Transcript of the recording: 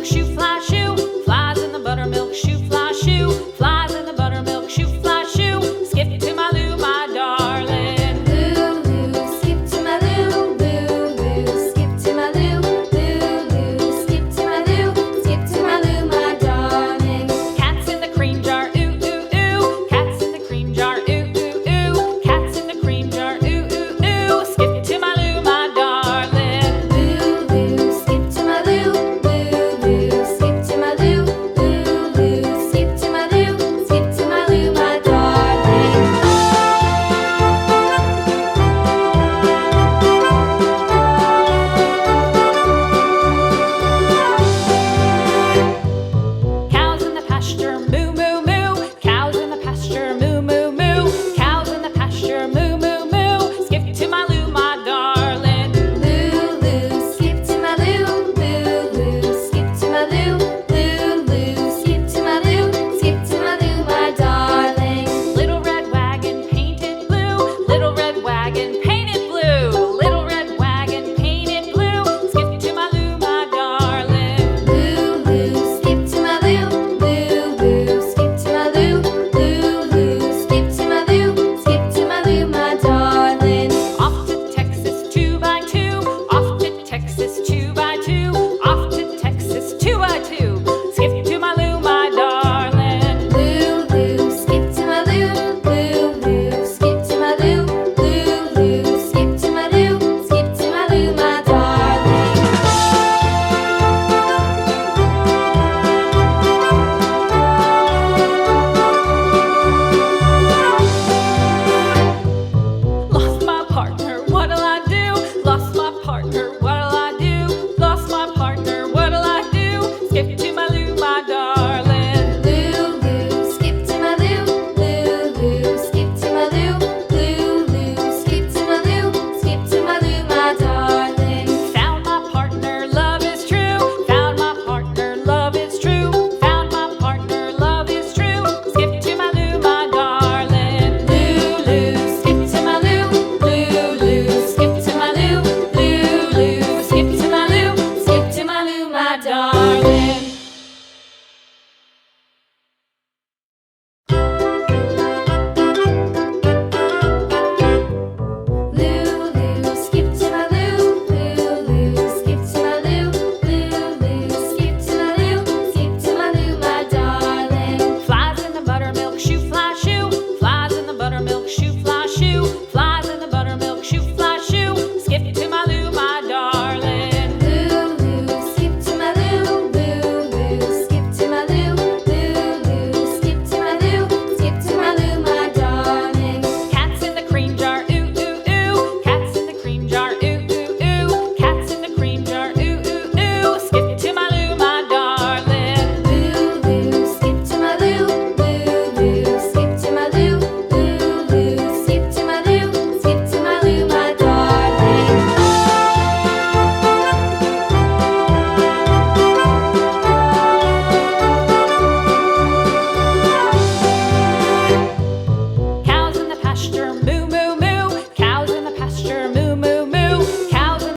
buttermilk shoe, fly shoe. Flies in the buttermilk shoe, fly shoe. Flies in the buttermilk shoe, fly shoe. Skip to my Lou, my darling. Lou, skip to my Lou, Lou, skip to my Lou, Lou, skip to my Lou, skip to my Lou, my darling. Cats in the cream jar, ooh, ooh, ooh. Cats in the cream jar, ooh, ooh, ooh. Cats in the cream jar, ooh, ooh, ooh. Skip to my Lou, my darling. Lou, skip to my Lou, Lou, skip to my Lou, Lou, skip to my Lou, skip to my Lou, my darling. Cows in the pasture, moo, moo, moo. Cows in the pasture, moo, moo, moo. Cows in the pasture, moo, moo, moo. Skip to my Lou, my darling. Lou, skip to my Lou, Lou, skip to my Lou, Lou, skip to my Lou, skip to my Lou, my darling. Little red wagon painted blue. Little red wagon painted blue. Little red wagon painted blue. Skip to my Lou, my darling. Lou, skip to my Lou, Lou, skip to my Lou, Lou, skip to my Lou, skip to my Lou, my darling. Off to Texas 2x2. Off to Texas 2x2. Off to Texas 2x2. Skip to my Lou, my darling. Lou, skip to my Lou, Lou, skip to my Lou, Lou, skip to my Lou, skip to my Lou, my darling. Lost my partner, what'll I do? Lost my partner, what'll I do? Lost my partner, what'll I do? Skip to my Lou, my darling. Lou, skip to my Lou, Lou, skip to my Lou, Lou, skip to my Lou, skip to my Lou, my darling. Found my partner, love is true. Found my partner, love is true. Found my partner, love is true. Skip to my Lou, my darling. Lou, skip to my Lou, Lou, skip to my Lou, Lou, skip to my Lou, skip to my Lou, my darling.